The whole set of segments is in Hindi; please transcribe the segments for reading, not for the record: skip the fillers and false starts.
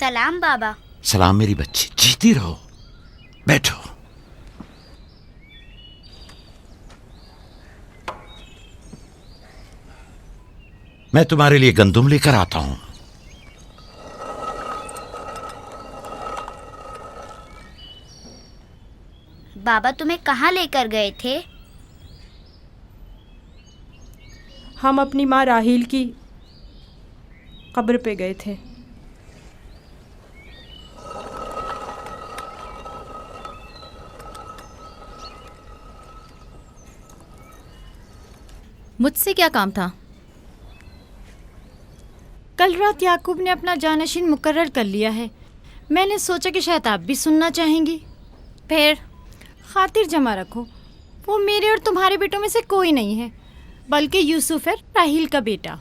सलाम बाबा। सलाम मेरी बच्ची, जीती रहो। बैठो। मैं तुम्हारे लिए गंदुम लेकर आता हूं। बाबा तुम्हें कहाँ लेकर गए थे? हम अपनी माँ राहील की कब्र पे गए थे। मुझसे क्या काम था? कल रात याकूब ने अपना जानशीन मुकर्रर कर लिया है। मैंने सोचा कि शायद आप भी सुनना चाहेंगी। फिर खातिर जमा रखो, वो मेरे और तुम्हारे बेटों में से कोई नहीं है, बल्कि यूसुफ है, राहील का बेटा।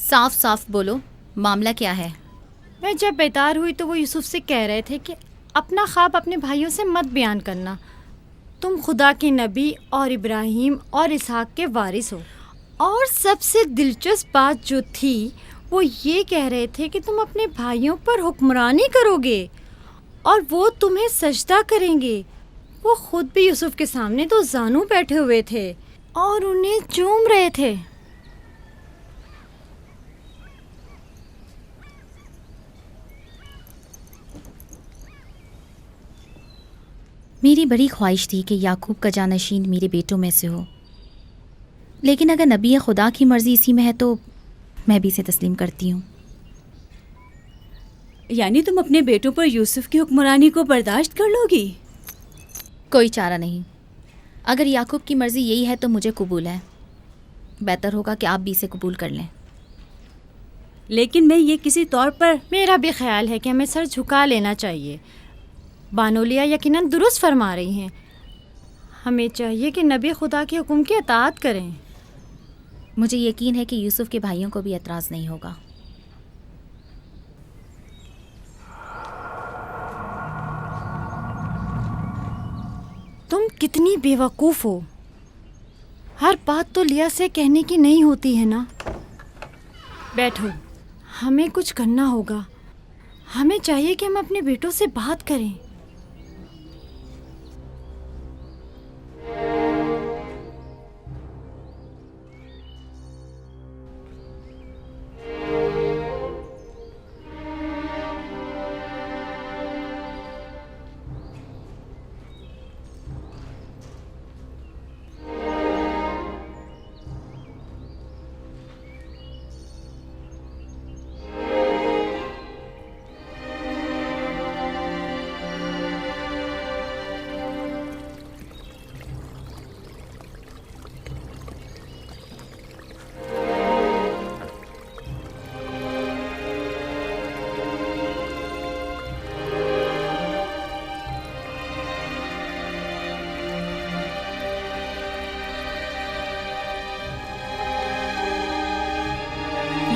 साफ साफ बोलो, मामला क्या है? मैं जब बेदार हुई तो वो यूसुफ से कह रहे थे कि अपना ख्वाब अपने भाइयों से मत बयान करना। तुम खुदा के नबी और इब्राहिम और इसहाक के वारिस हो। और सबसे दिलचस्प बात जो थी वो ये कह रहे थे कि तुम अपने भाइयों पर हुक्मरानी करोगे और वो तुम्हें सजदा करेंगे। वो खुद भी यूसुफ के सामने तो जानू बैठे हुए थे और उन्हें चूम रहे थे। मेरी बड़ी ख्वाहिश थी कि याकूब का जानशीन मेरे बेटों में से हो, लेकिन अगर नबी खुदा की मर्जी इसी में है तो मैं भी इसे तस्लीम करती हूँ। यानी तुम अपने बेटों पर यूसुफ की हुक्मरानी को बर्दाश्त कर लोगी? कोई चारा नहीं। अगर याकूब की मर्जी यही है तो मुझे कबूल है। बेहतर होगा कि आप भी इसे कबूल कर लें। लेकिन मैं ये किसी तौर पर... मेरा भी ख्याल है कि हमें सर झुका लेना चाहिए। बानोलिया यकीनन दुरुस्त फरमा रही हैं। हमें चाहिए कि नबी खुदा के हुक्म की अताअत करें। मुझे यकीन है कि यूसुफ के भाइयों को भी एतराज़ नहीं होगा। तुम कितनी बेवकूफ़ हो। हर बात तो लिया से कहने की नहीं होती है ना। बैठो, हमें कुछ करना होगा। हमें चाहिए कि हम अपने बेटों से बात करें।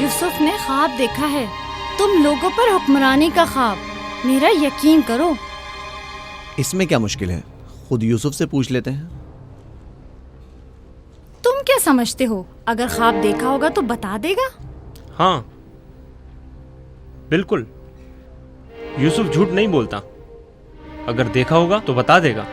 यूसुफ ने ख्वाब देखा है, तुम लोगों पर हुक्मरानी का ख्वाब। मेरा यकीन करो। इसमें क्या मुश्किल है, खुद यूसुफ से पूछ लेते हैं। तुम क्या समझते हो, अगर ख्वाब देखा होगा तो बता देगा? हाँ बिल्कुल, यूसुफ झूठ नहीं बोलता। अगर देखा होगा तो बता देगा।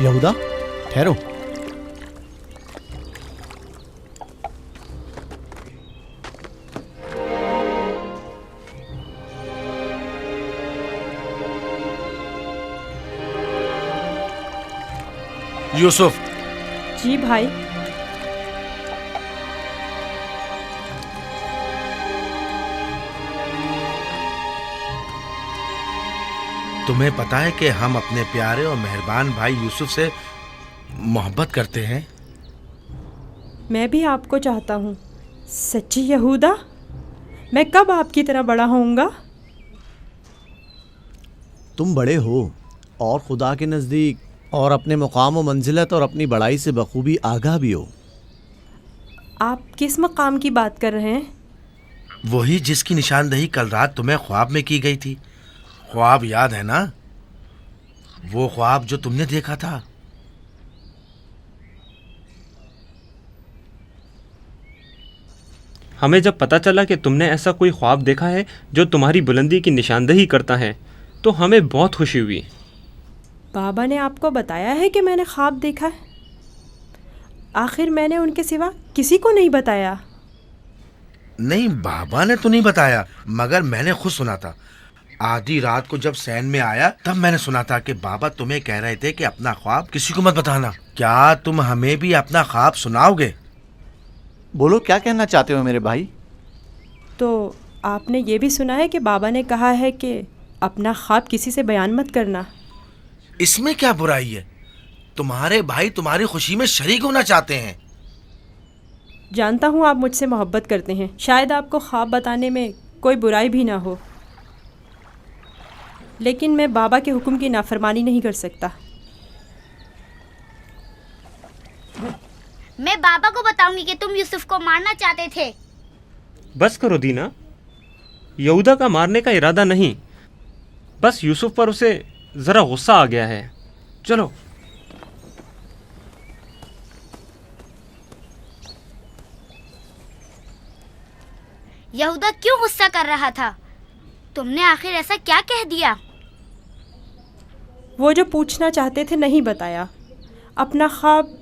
यहूदा, ठहरो। यूसुफ। जी भाई। तुम्हें पता है कि हम अपने प्यारे और मेहरबान भाई यूसुफ से मोहब्बत करते हैं। मैं भी आपको चाहता हूँ। सच्ची यहूदा, मैं कब आपकी तरह बड़ा होऊंगा? तुम बड़े हो और खुदा के नज़दीक और अपने मुकाम व मंजिलत और अपनी बड़ाई से बखूबी आगाह भी हो। आप किस मकाम की बात कर रहे हैं? वही जिसकी निशानदही कल रात तुम्हें ख्वाब में की गई थी। ख्वाब याद है ना? वो ख्वाब जो तुमने देखा था। हमें जब पता चला कि तुमने ऐसा कोई ख्वाब देखा है जो तुम्हारी बुलंदी की निशानदही करता है तो हमें बहुत खुशी हुई। बाबा ने आपको बताया है कि मैंने ख्वाब देखा है? आखिर मैंने उनके सिवा किसी को नहीं बताया। नहीं, बाबा ने तो नहीं बताया, मगर मैंने खुद सुना था। आधी रात को जब सैन में आया तब मैंने सुना था कि बाबा तुम्हें कह रहे थे कि अपना ख्वाब किसी को मत बताना। क्या तुम हमें भी अपना ख्वाब सुनाओगे? बोलो, क्या कहना चाहते हो मेरे भाई? तो आपने ये भी सुना है कि बाबा ने कहा है कि अपना ख्वाब किसी से बयान मत करना। इसमें क्या बुराई है? तुम्हारे भाई तुम्हारी खुशी में शरीक होना चाहते हैं। जानता हूँ आप मुझसे मोहब्बत करते हैं, शायद आपको ख्वाब बताने में कोई बुराई भी ना हो, लेकिन मैं बाबा के हुक्म की नाफरमानी नहीं कर सकता। मैं बाबा को बताऊंगी कि तुम यूसुफ को मारना चाहते थे। बस करो दीना, यहूदा का मारने का इरादा नहीं, बस यूसुफ पर उसे ज़रा गुस्सा आ गया है। चलो। यहूदा क्यों गुस्सा कर रहा था? तुमने आखिर ऐसा क्या कह दिया? वो जो पूछना चाहते थे नहीं बताया। अपना ख्वाब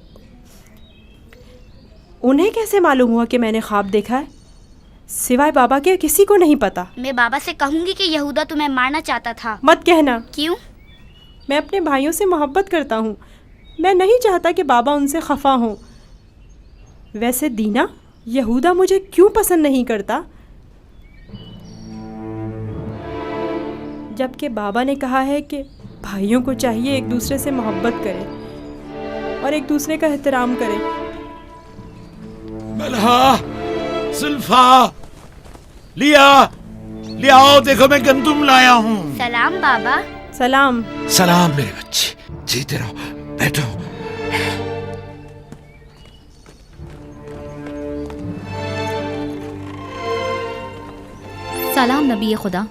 उन्हें कैसे मालूम हुआ कि मैंने ख्वाब देखा है? सिवाय बाबा के किसी को नहीं पता। मैं बाबा से कहूंगी कि यहूदा तुम्हें मारना चाहता था। मत कहना। क्यों? मैं अपने भाइयों से मोहब्बत करता हूँ। मैं नहीं चाहता कि बाबा उनसे खफा हों। वैसे दीना, यहूदा मुझे क्यों पसंद नहीं करता? जबकि बाबा ने कहा है कि भाइयों को चाहिए एक दूसरे से मोहब्बत करें और एक दूसरे का एहतराम करें। मलहा, जुल्फा, लियाओ, देखो मैं गंदुम लाया हूँ। सलाम बाबा। सलाम। सलाम मेरे बच्चे, जीते रहो, बैठो। सलाम नबी खुदा।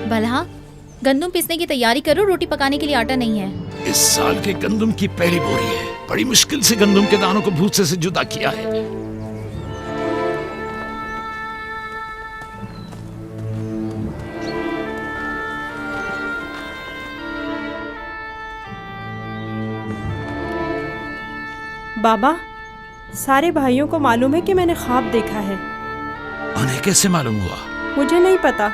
बलहा, गंदम पीसने की तैयारी करो, रोटी पकाने के लिए आटा नहीं है। इस साल के गंदुम की पहली बोरी है। बड़ी मुश्किल से गंदुम के दानों को भूसे से जुदा किया है। बाबा, सारे भाइयों को मालूम है कि मैंने ख्वाब देखा है। उन्हें कैसे मालूम हुआ? मुझे नहीं पता।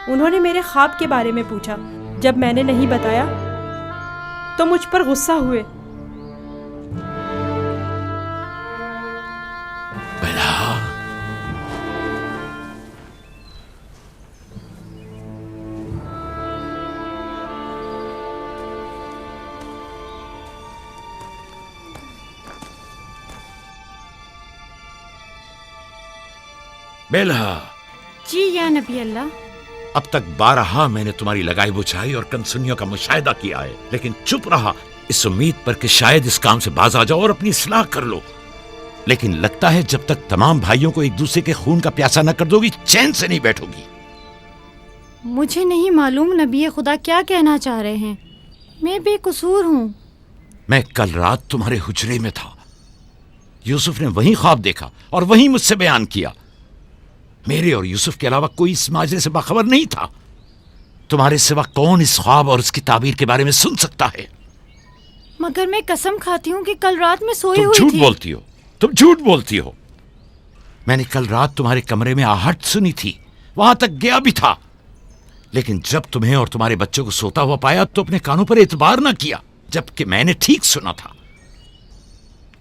उन्होंने मेरे ख्वाब के बारे में पूछा। जब मैंने नहीं बताया तो मुझ पर गुस्सा हुए। बेलहा, जी या नबी अल्लाह। अब तक 12 मैंने तुम्हारी लगाई बुझाई और कनसुनियों का मुशाहिदा किया है, लेकिन चुप रहा इस उम्मीद पर कि शायद इस काम से बाज आ जाओ और अपनी इस्लाह कर लो। लेकिन लगता है जब तक तमाम भाइयों को एक दूसरे के खून का प्यासा न कर दोगी, चैन से नहीं बैठोगी। मुझे नहीं मालूम नबी खुदा क्या कहना चाह रहे हैं। मैं बेकसूर हूँ। मैं कल रात तुम्हारे हुजरे में था। यूसुफ ने वही ख्वाब देखा और वही मुझसे बयान किया। मेरे और यूसुफ के अलावा कोई इस माजरे से बाखबर नहीं था। तुम्हारे सिवा कौन इस ख्वाब और उसकी ताबीर के बारे में सुन सकता है? मगर मैं कसम खाती हूँ कि कल रात में सोई हुई झूठ थी। बोलती हो, तुम झूठ बोलती हो। मैंने कल रात तुम्हारे कमरे में आहट सुनी थी, वहां तक गया भी था, लेकिन जब तुम्हें और तुम्हारे बच्चों को सोता हुआ पाया तो अपने कानों पर एतबार न किया, जबकि मैंने ठीक सुना था।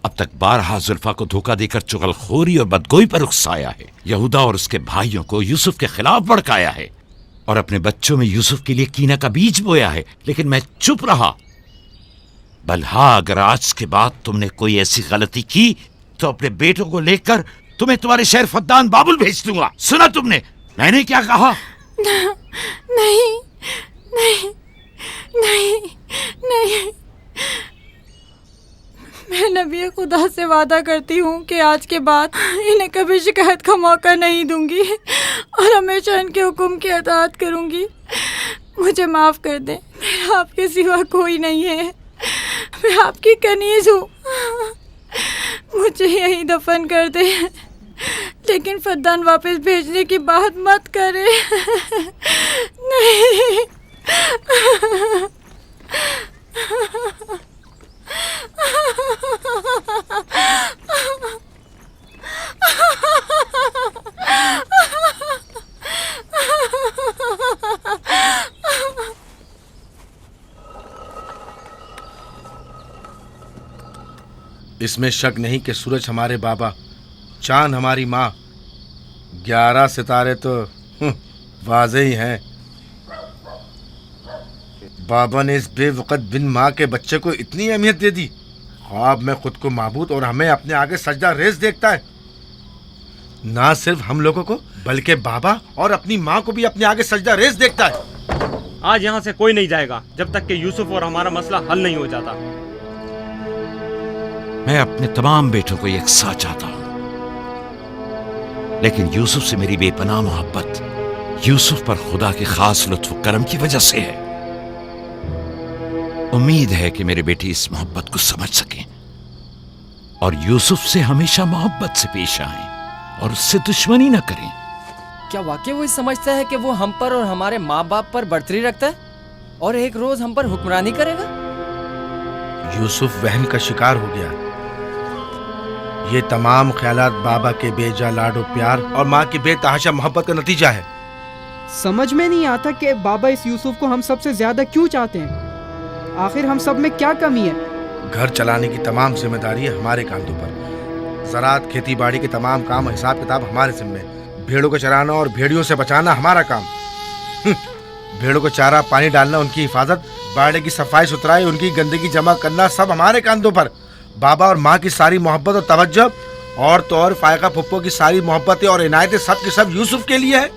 अब तक 12 जुल्फा को धोखा देकर चुगलखोरी और बदगोई पर उकसाया है। यहूदा और उसके भाइयों को यूसुफ के खिलाफ भड़काया है और अपने बच्चों में यूसुफ के लिए कीना का बीज बोया है, लेकिन मैं चुप रहा। बल्हा, अगर आज के बाद तुमने कोई ऐसी गलती की तो अपने बेटों को लेकर तुम्हें तुम्हारे शहर फद्दान बाबुल भेज दूंगा। सुना तुमने मैंने क्या कहा? नहीं नहीं नहीं नहीं। मैं नबी खुदा से वादा करती हूँ कि आज के बाद इन्हें कभी शिकायत का मौका नहीं दूंगी और हमेशा इनके हुक्म की अताअत करूँगी। मुझे माफ़ कर दें, मेरा आपके सिवा कोई नहीं है, मैं आपकी कनीज़ हूँ। मुझे यहीं दफन कर दें, लेकिन फद्दान वापस भेजने की बात मत करें। नहीं। इसमें शक नहीं कि सूरज हमारे बाबा, चांद हमारी माँ, 11 सितारे तो वाज़े ही हैं। बाबा ने इस बेवकत बिन माँ के बच्चे को इतनी अहमियत दे दी। ख्वाब में खुद को माबूद और हमें अपने आगे सजदा रेज़ देखता है। ना सिर्फ हम लोगों को बल्कि बाबा और अपनी माँ को भी अपने आगे सजदा रेज़ देखता है। आज यहाँ से कोई नहीं जाएगा जब तक कि यूसुफ और हमारा मसला हल नहीं हो जाता। मैं अपने तमाम बेटों को यकसा चाहता हूं, लेकिन यूसुफ से मेरी बेपनाह मोहब्बत यूसुफ पर खुदा के खास लुत्फ करम की वजह से है। उम्मीद है कि मेरे बेटे इस मोहब्बत को समझ सकें और यूसुफ से हमेशा मोहब्बत से पेश आएं और उससे दुश्मनी न करें। क्या वाकई वो समझता है कि वो हम पर और हमारे माँ बाप पर बर्तरी रखता है और एक रोज हम पर हुक्मरानी करेगा? यूसुफ वहम का शिकार हो गया। ये तमाम ख्यालात बाबा के बेजा लाडो प्यार और माँ की बेतहाशा मोहब्बत का नतीजा है। समझ में नहीं आता कि बाबा इस यूसुफ को हम सबसे ज्यादा क्यों चाहते हैं। आखिर हम सब में क्या कमी है? घर चलाने की तमाम जिम्मेदारी है हमारे कांधों पर। ज़राअत, खेती बाड़ी के तमाम काम, हिसाब किताब हमारे जिम्मे। भेड़ों को चराना और भेड़ियों से बचाना हमारा काम। भेड़ों को चारा पानी डालना, उनकी हिफाजत, बाड़े की सफाई सुथराई, उनकी गंदगी जमा करना, सब हमारे कांधों पर। बाबा और माँ की सारी मोहब्बत और तवज्जो, और तो और फायका फुप्पो की सारी मोहब्बतें और इनायतें सब के सब यूसुफ के लिए है।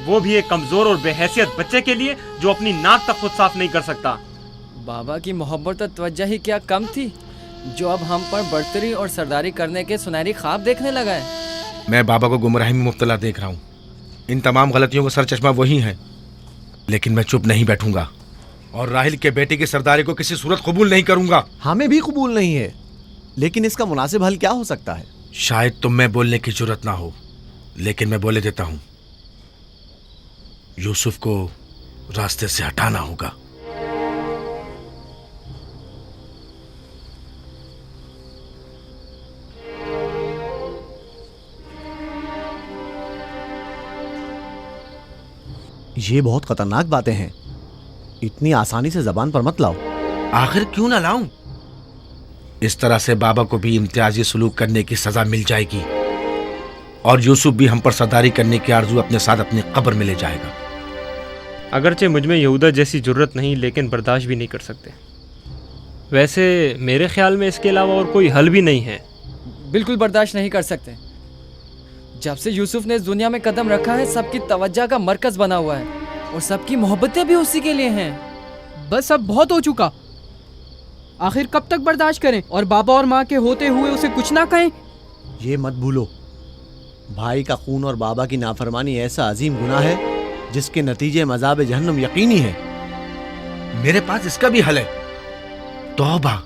वो भी एक कमजोर और बेहैसियत बच्चे के लिए जो अपनी नाक तक खुद साफ नहीं कर सकता। बाबा की मोहब्बत और तवज्जो ही क्या कम थी जो अब हम पर बर्तरी और सरदारी करने के सुनहरी ख्वाब देखने लगा है। मैं बाबा को गुमराही में मुब्तला देख रहा हूँ। इन तमाम गलतियों का सर चश्मा वही है, लेकिन मैं चुप नहीं बैठूंगा और राहिल के बेटे की सरदारी को किसी सूरत कबूल नहीं करूंगा। हमें भी कबूल नहीं है, लेकिन इसका मुनासिब हल क्या हो सकता है? शायद तुम में बोलने की जरूरत ना हो, लेकिन मैं बोले देता हूँ। यूसुफ को रास्ते से हटाना होगा। ये बहुत खतरनाक बातें हैं, इतनी आसानी से जबान पर मत लाओ। आखिर क्यों ना लाऊं? इस तरह से बाबा को भी इम्तियाजी सलूक करने की सजा मिल जाएगी और यूसुफ भी हम पर सरदारी करने की आरजू अपने साथ अपनी कब्र में ले जाएगा। अगरचे मुझमें यहूदा जैसी जरूरत नहीं, लेकिन बर्दाश्त भी नहीं कर सकते। वैसे मेरे ख्याल में इसके अलावा और कोई हल भी नहीं है। बिल्कुल बर्दाश्त नहीं कर सकते। जब से यूसुफ ने इस दुनिया में कदम रखा है, सबकी तवज्जो का मरकज बना हुआ है और सबकी मोहब्बतें भी उसी के लिए हैं। बस अब बहुत हो चुका। आखिर कब तक बर्दाश्त करें और बाबा और माँ के होते हुए उसे कुछ ना कहें? ये मत भूलो, भाई का खून और बाबा की नाफरमानी ऐसा अजीम गुनाह है जिसके नतीजे मज़ाब जहन्नम यकीनी है। मेरे पास इसका भी हल है, तौबा।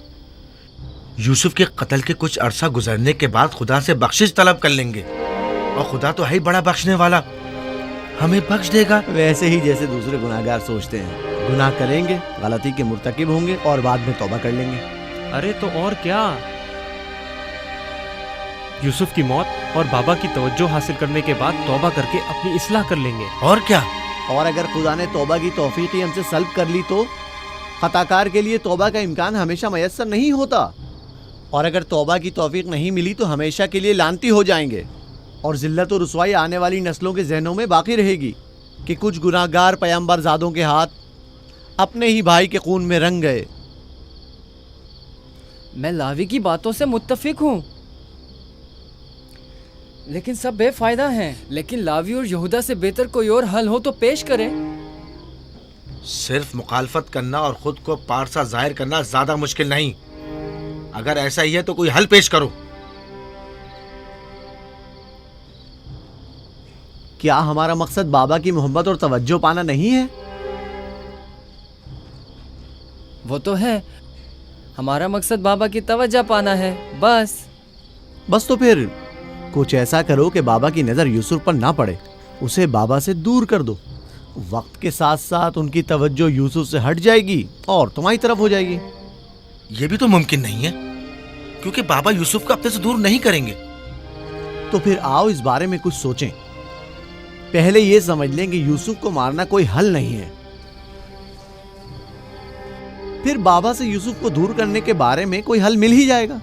यूसुफ के कत्ल के कुछ अरसा गुजरने के बाद खुदा से बख्शिश तलब कर लेंगे और खुदा तो है ही बड़ा बख्शने वाला, हमें बख्श देगा। वैसे ही जैसे दूसरे गुनाहगार सोचते हैं, गुनाह करेंगे, गलती के मुर्तकिब होंगे और बाद में तौबा कर लेंगे। अरे तो और क्या, यूसुफ की मौत और बाबा की तवज्जो हासिल करने के बाद तौबा करके अपनी इस्लाह कर लेंगे। और क्या, और अगर खुदा ने तौबा की तौफीक ही हमसे सल्ब कर ली तो खताकार के लिए तौबा का इम्कान हमेशा मयस्सर नहीं होता, और अगर तौबा की तौफीक नहीं मिली तो हमेशा के लिए लानती हो जाएंगे और जिल्लत और रुसवाई आने वाली नस्लों के जहनों में बाकी रहेगी कि कुछ गुनाहगार पैगंबर ज़ादों के हाथ अपने ही भाई के खून में रंग गए। मैं लावी की बातों से मुत्तफिक हूँ। लेकिन सब बेफायदा हैं। लेकिन लावी और यहूदा से बेहतर कोई और हल हो तो पेश करें। सिर्फ मुखालफत करना और खुद को पारसा जाहिर करना ज्यादा मुश्किल नहीं। अगर ऐसा ही है तो कोई हल पेश करो। क्या हमारा मकसद बाबा की मोहब्बत और तवज्जो पाना नहीं है? वो तो है, हमारा मकसद बाबा की तवज्जो पाना है, बस तो फिर कुछ ऐसा करो कि बाबा की नज़र यूसुफ पर ना पड़े, उसे बाबा से दूर कर दो। वक्त के साथ साथ उनकी तवज्जो यूसुफ से हट जाएगी और तुम्हारी तरफ हो जाएगी। ये भी तो मुमकिन नहीं है, क्योंकि बाबा यूसुफ को अपने से दूर नहीं करेंगे। तो फिर आओ इस बारे में कुछ सोचें। पहले ये समझ लें कि यूसुफ को मारना कोई हल नहीं है। फिर बाबा से यूसुफ को दूर करने के बारे में कोई हल मिल ही जाएगा।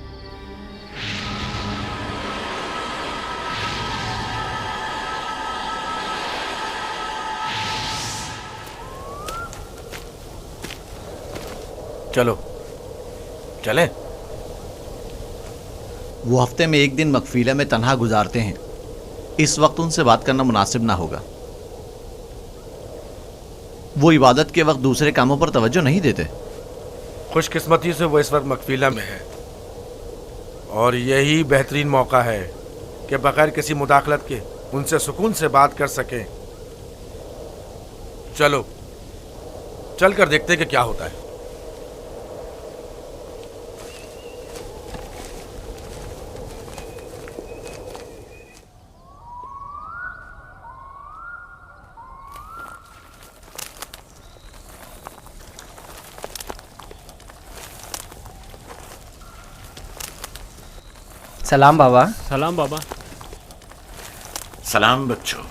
चलो चले। वो हफ्ते में एक दिन मकफीला में तन्हा गुजारते हैं। इस वक्त उनसे बात करना मुनासिब ना होगा। वो इबादत के वक्त दूसरे कामों पर तवज्जो नहीं देते। खुशकिस्मती से वो इस वक्त मकफीला में है और यही बेहतरीन मौका है कि बगैर किसी मुदाखलत के उनसे सुकून से बात कर सकें। चलो चल कर देखते कि क्या होता है। सलाम बाबा। सलाम बाबा। सलाम बच्चों।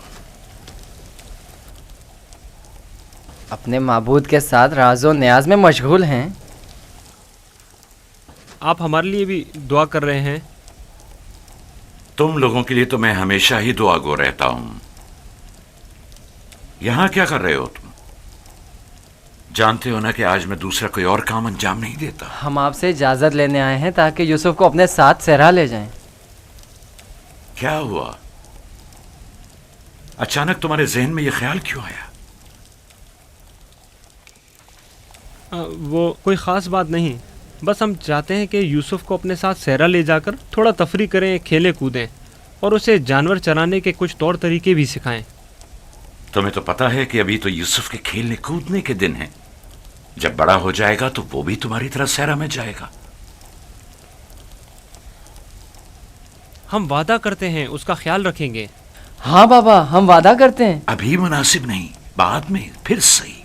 अपने माबूद के साथ राज़ो न्याज में मशगूल हैं। आप हमारे लिए भी दुआ कर रहे हैं। तुम लोगों के लिए तो मैं हमेशा ही दुआगो रहता हूं। यहां क्या कर रहे हो तुम? जानते हो ना कि आज मैं दूसरा कोई और काम अंजाम नहीं देता। हम आपसे इजाज़त लेने आए हैं ताकि यूसुफ को अपने साथ सहरा ले जाएं। क्या हुआ? अचानक तुम्हारे जहन में यह ख्याल क्यों आया? वो कोई ख़ास बात नहीं, बस हम चाहते हैं कि यूसुफ को अपने साथ सहरा ले जाकर थोड़ा तफरी करें, खेलें कूदें और उसे जानवर चराने के कुछ तौर तरीके भी सिखाएं। तुम्हें तो पता है कि अभी तो यूसुफ के खेलने कूदने के दिन हैं। जब बड़ा हो जाएगा तो वो भी तुम्हारी तरह सहरा में जाएगा। हम वादा करते हैं उसका ख्याल रखेंगे। हाँ बाबा, हम वादा करते हैं। अभी मुनासिब नहीं, बाद में फिर सही।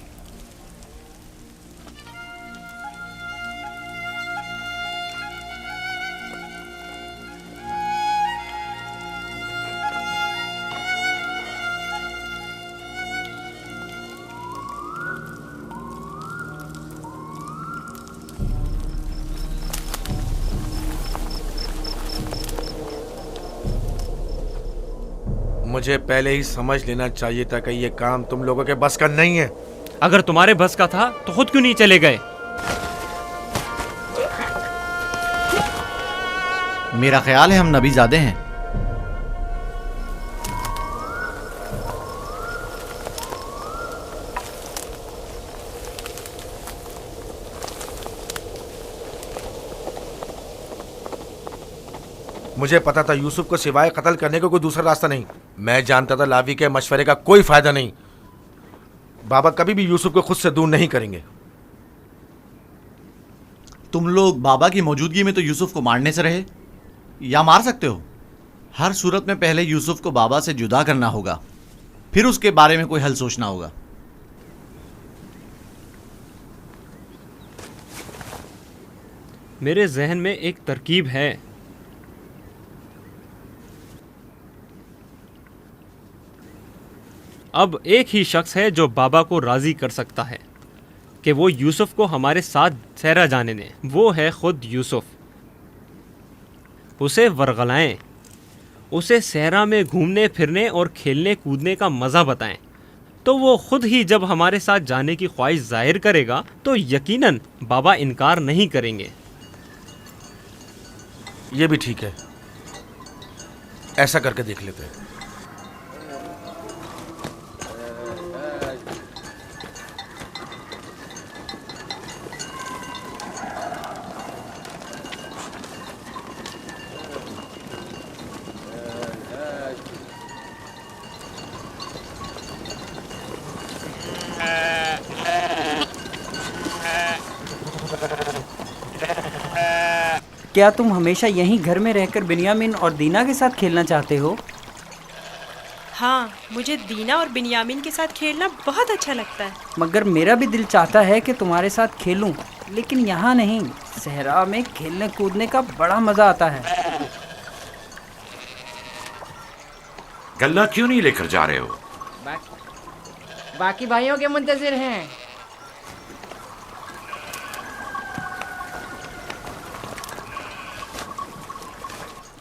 मुझे पहले ही समझ लेना चाहिए था कि ये काम तुम लोगों के बस का नहीं है। अगर तुम्हारे बस का था तो खुद क्यों नहीं चले गए? मेरा ख्याल है हम नबीज़ादे हैं। मुझे पता था यूसुफ को सिवाय कत्ल करने का कोई दूसरा रास्ता नहीं। मैं जानता था लावी के मशवरे का कोई फायदा नहीं। बाबा कभी भी यूसुफ को खुद से दूर नहीं करेंगे। तुम लोग बाबा की मौजूदगी में तो यूसुफ को मारने से रहे या मार सकते हो। हर सूरत में पहले यूसुफ को बाबा से जुदा करना होगा, फिर उसके बारे में कोई हल सोचना होगा। मेरे जहन में एक तरकीब है। अब एक ही शख्स है जो बाबा को राज़ी कर सकता है कि वो यूसुफ को हमारे साथ सहरा जाने दें। वो है खुद यूसुफ। उसे वरगलाएं, उसे सहरा में घूमने फिरने और खेलने कूदने का मज़ा बताएं, तो वो खुद ही जब हमारे साथ जाने की ख्वाहिश जाहिर करेगा तो यकीनन बाबा इनकार नहीं करेंगे। ये भी ठीक है। ऐसा करके देख लेते हैं। क्या तुम हमेशा यहीं घर में रहकर बिन्यामिन और दीना के साथ खेलना चाहते हो? हाँ, मुझे दीना और बिन्यामिन के साथ खेलना बहुत अच्छा लगता है। मगर मेरा भी दिल चाहता है कि तुम्हारे साथ खेलूं, लेकिन यहाँ नहीं। सहरा में खेलने कूदने का बड़ा मजा आता है। गल्ला क्यों नहीं लेकर जा रहे हो? बाकी भाइयों के मुंतजिर हैं।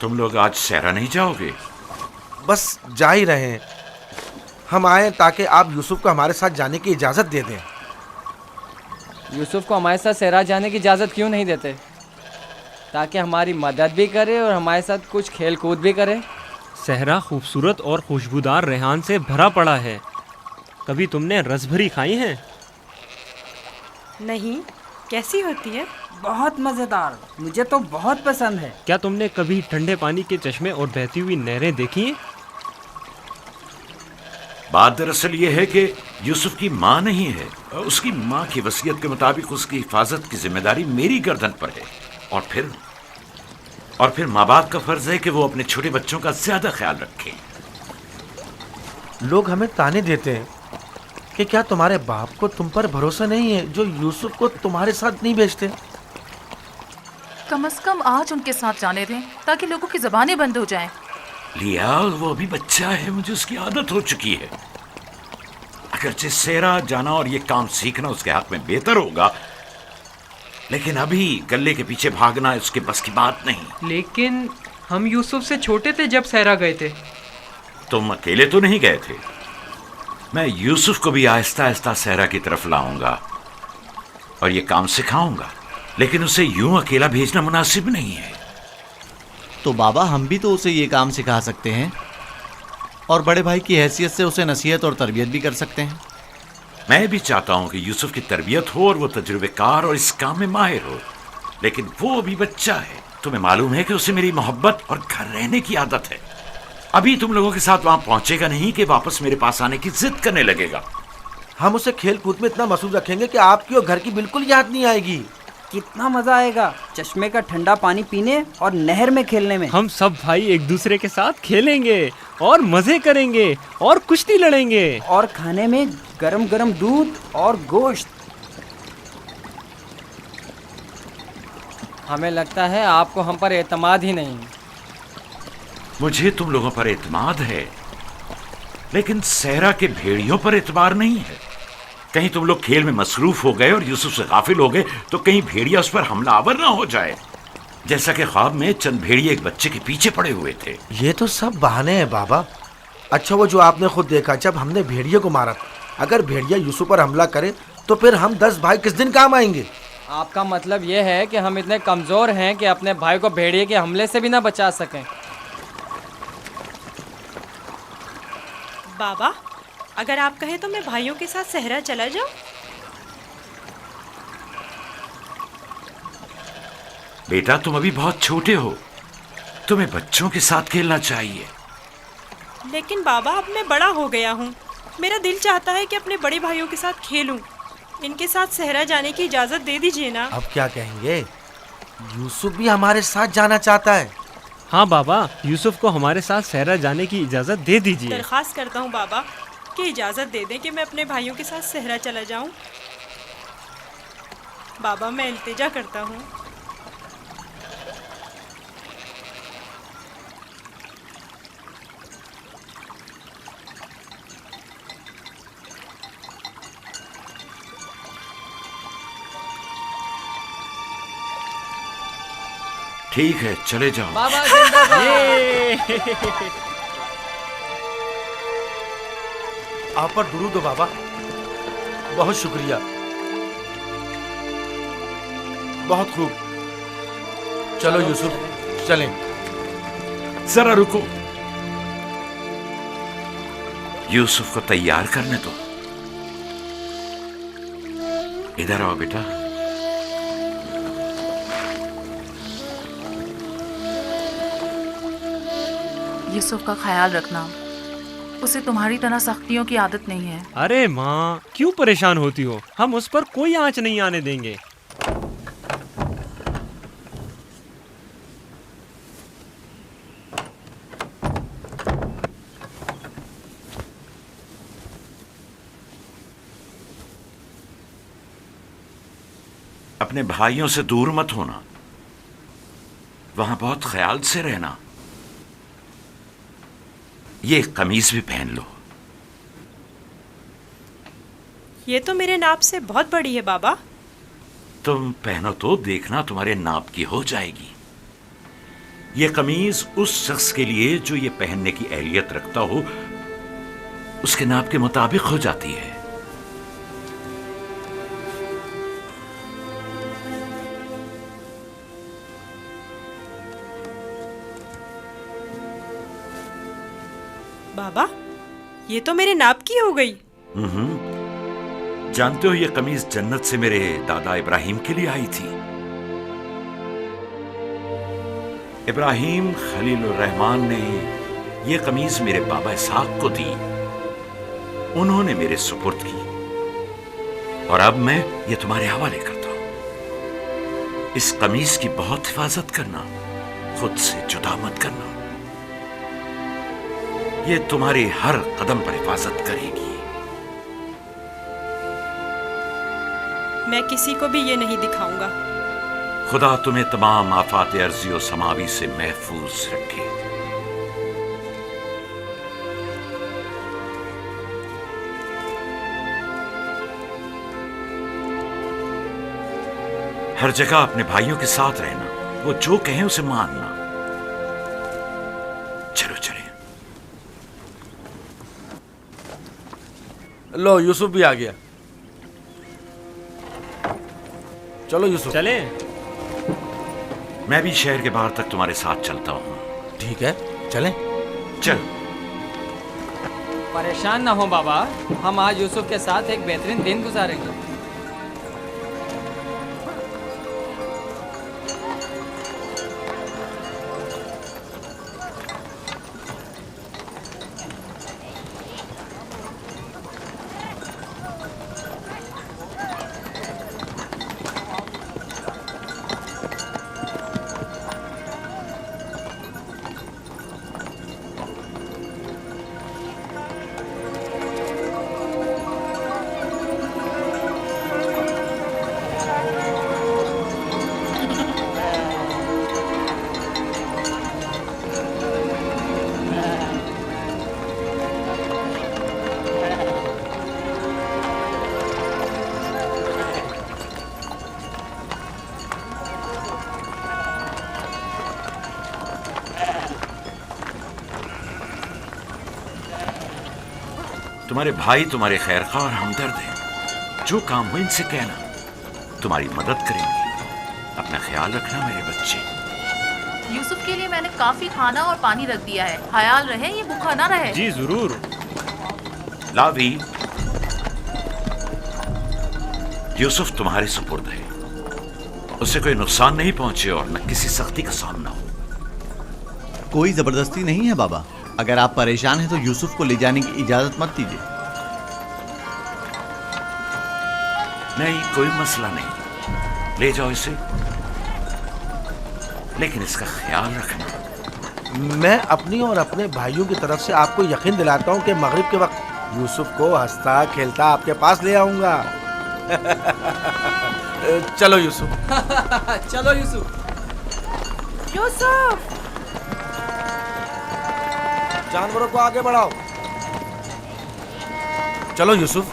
तुम लोग आज सहरा नहीं जाओगे? बस जा ही रहे हैं। हम आए ताकि आप यूसुफ को हमारे साथ जाने की इजाज़त दे दें। यूसुफ को हमारे साथ सहरा जाने की इजाज़त क्यों नहीं देते? ताकि हमारी मदद भी करे और हमारे साथ कुछ खेल कूद भी करे। सहरा खूबसूरत और खुशबूदार रेहान से भरा पड़ा है। कभी तुमने रसभरी खाई हैं? नहीं, कैसी होती है? बहुत मज़ेदार, मुझे तो बहुत पसंद है। क्या तुमने कभी ठंडे पानी के चश्मे और बहती हुई नहरें देखी हैं? बात दरअसल ये है कि यूसुफ की माँ नहीं है। उसकी माँ की वसीयत के मुताबिक उसकी हिफाजत की जिम्मेदारी मेरी गर्दन पर है। और फिर माँ बाप का फर्ज है कि वो अपने छोटे बच्चों का ज्यादा ख्याल रखें। लोग हमें ताने देते हैं कि क्या तुम्हारे बाप को तुम पर भरोसा नहीं है जो यूसुफ को तुम्हारे साथ नहीं भेजते? कम से कम आज उनके साथ जाने दें ताकि लोगों की ज़बानें बंद हो जाएं। लिया, वो अभी बच्चा है, मुझे उसकी आदत हो चुकी है। अगरचे सहरा जाना और ये काम सीखना उसके हक में बेहतर होगा, लेकिन अभी गल्ले के पीछे भागना उसके बस की बात नहीं। लेकिन हम यूसुफ से छोटे थे जब सहरा गए थे। तुम अकेले तो नहीं गए थे। मैं यूसुफ को भी आहिस्ता आहिस्ता सहरा की तरफ लाऊंगा और ये काम सिखाऊंगा, लेकिन उसे यूं अकेला भेजना मुनासिब नहीं है। तो बाबा, हम भी तो उसे ये काम सिखा सकते हैं और बड़े भाई की हैसियत से उसे नसीहत और तरबियत भी कर सकते हैं। मैं भी चाहता हूं कि यूसुफ की तरबियत हो और वो तजुर्बेकार और इस काम में माहिर हो, लेकिन वो अभी बच्चा है। तुम्हें मालूम है कि उसे मेरी मोहब्बत और घर रहने की आदत है। अभी तुम लोगों के साथ वहां पहुंचेगा नहीं कि वापस मेरे पास आने की जिद करने लगेगा। हम उसे खेल कूद में इतना मसरूफ रखेंगे कि आपकी और घर की बिल्कुल याद नहीं आएगी। कितना मजा आएगा चश्मे का ठंडा पानी पीने और नहर में खेलने में। हम सब भाई एक दूसरे के साथ खेलेंगे और मजे करेंगे और कुश्ती लड़ेंगे और खाने में गरम गरम दूध और गोश्त। हमें लगता है आपको हम पर एतमाद ही नहीं। मुझे तुम लोगों पर एतमाद है, लेकिन सहरा के भेड़ियों पर एतबार नहीं है। कहीं तुम लोग खेल में मसरूफ हो गए और यूसुफ से गाफिल हो गए तो कहीं भेड़िया उस पर हमलावर ना हो जाए, जैसा कि ख्वाब में चंद भेड़िए एक बच्चे के पीछे पड़े हुए थे। ये तो सब बहाने हैं बाबा। अच्छा, वो जो आपने खुद देखा जब हमने भेड़िए को मारा था, अगर भेड़िया यूसुफ पर हमला करे तो फिर हम 10 भाई किस दिन काम आएंगे? आपका मतलब ये है कि हम इतने कमजोर हैं कि अपने भाई को भेड़िए के हमले से भी ना बचा सकें। बाबा, अगर आप कहें तो मैं भाइयों के साथ सहरा चला जाऊं? बेटा, तुम अभी बहुत छोटे हो, तुम्हें बच्चों के साथ खेलना चाहिए। लेकिन बाबा, अब मैं बड़ा हो गया हूँ। मेरा दिल चाहता है कि अपने बड़े भाइयों के साथ खेलूं। इनके साथ सहरा जाने की इजाज़त दे दीजिए ना। अब क्या कहेंगे? यूसुफ भी हमारे साथ जाना चाहता है। हाँ बाबा, यूसुफ को हमारे साथ सहरा जाने की इजाज़त दे दीजिए। दरख्वास्त करता हूँ बाबा कि इजाज़त दे दें कि मैं अपने भाइयों के साथ सहरा चला जाऊँ। बाबा, मैं इल्तिजा करता हूँ। ठीक है, चले जाओ। बाबा जिंदाबाद। आप पर दुरूद हो बाबा, बहुत शुक्रिया, बहुत खूब। चलो यूसुफ, चलें। जरा रुको, यूसुफ को तैयार करने दो। इधर आओ बेटा। यूसुफ का ख्याल रखना, उसे तुम्हारी तरह सख्तियों की आदत नहीं है। अरे माँ, क्यों परेशान होती हो? हम उस पर कोई आंच नहीं आने देंगे। अपने भाइयों से दूर मत होना, वहां बहुत ख्याल से रहना। ये कमीज भी पहन लो। ये तो मेरे नाप से बहुत बड़ी है बाबा। तुम पहनो तो देखना तुम्हारे नाप की हो जाएगी। ये कमीज उस शख्स के लिए जो ये पहनने की अहलियत रखता हो, उसके नाप के मुताबिक हो जाती है। बाबा, ये तो मेरे नाप की हो गई। जानते हो, ये कमीज जन्नत से मेरे दादा इब्राहिम के लिए आई थी। इब्राहिम खलीलुर रहमान ने ये कमीज मेरे बाबा इसहाक को दी। उन्होंने मेरे सुपुर्द की और अब मैं ये तुम्हारे हवाले करता हूं। इस कमीज की बहुत हिफाजत करना, खुद से जुदा मत करना। ये तुम्हारी हर कदम पर हिफाजत करेगी। मैं किसी को भी ये नहीं दिखाऊंगा। खुदा तुम्हें तमाम आफात अर्जी और समावी से महफूज रखे। हर जगह अपने भाइयों के साथ रहना, वो जो कहें उसे मानना। चलो चले। लो, यूसुफ भी आ गया। चलो यूसुफ। चले। मैं भी शहर के बाहर तक तुम्हारे साथ चलता हूँ। ठीक है, चलें। चल। परेशान ना हो बाबा, हम आज यूसुफ के साथ एक बेहतरीन दिन गुजारेंगे। तुम्हारे भाई तुम्हारे खैरखा और हमदर्द हैं। जो काम हो इनसे कहना, तुम्हारी मदद करेंगे। अपना ख्याल रखना मेरे बच्चे। यूसुफ के लिए मैंने काफी खाना और पानी रख दिया है। ख्याल रहे ये भूखा ना रहे। जी जरूर। लावी, यूसुफ तुम्हारे सुपुर्द है। उसे कोई नुकसान नहीं पहुंचे और न किसी सख्ती का सामना हो। कोई जबरदस्ती नहीं है बाबा। अगर आप परेशान हैं तो यूसुफ को ले जाने की इजाजत मत दीजिए। नहीं, कोई मसला नहीं, ले जाओ इसे, लेकिन इसका ख्याल रखना। मैं अपनी और अपने भाइयों की तरफ से आपको यकीन दिलाता हूँ कि मगरिब के वक्त यूसुफ को हंसता खेलता आपके पास ले आऊंगा। चलो यूसुफ। चलो यूसुफ। यूसुफ, जानवरों को आगे बढ़ाओ। चलो यूसुफ।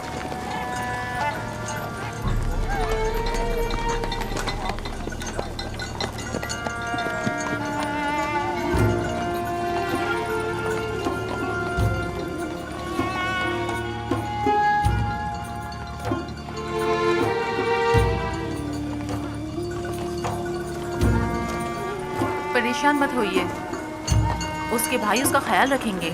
परेशान मत होइए, उसके भाई उसका ख्याल रखेंगे।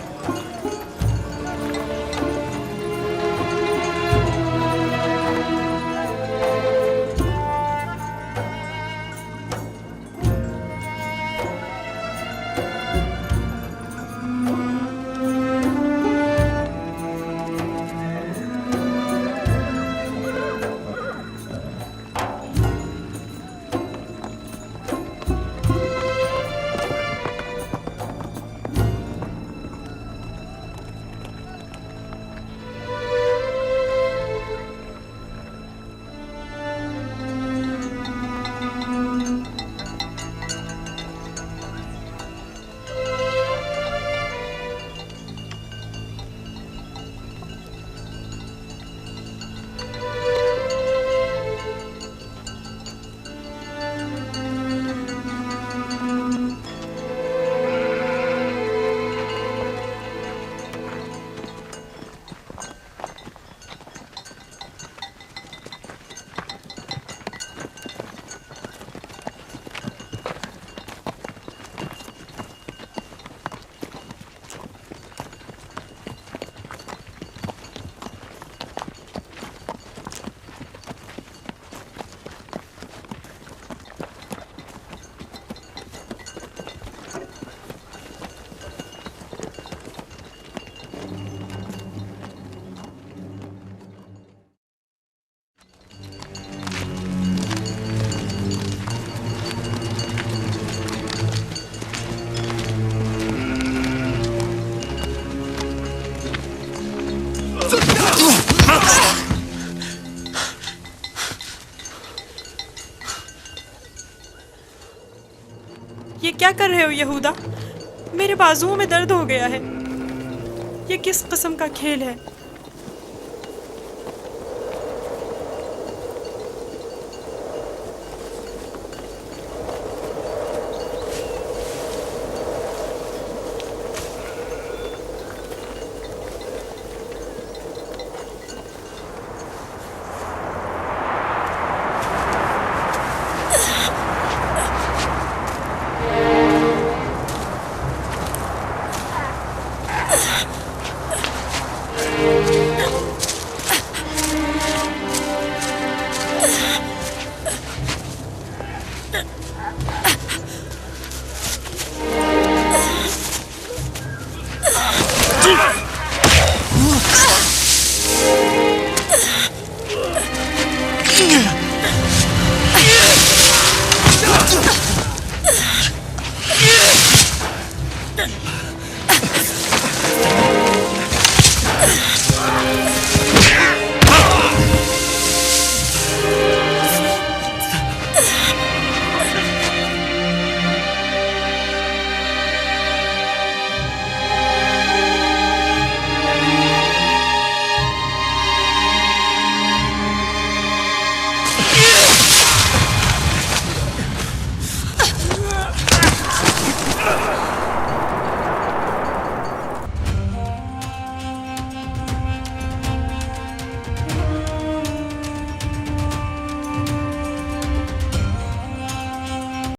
ये क्या कर रहे हो यहूदा? मेरे बाजुओं में दर्द हो गया है। ये किस किस्म का खेल है?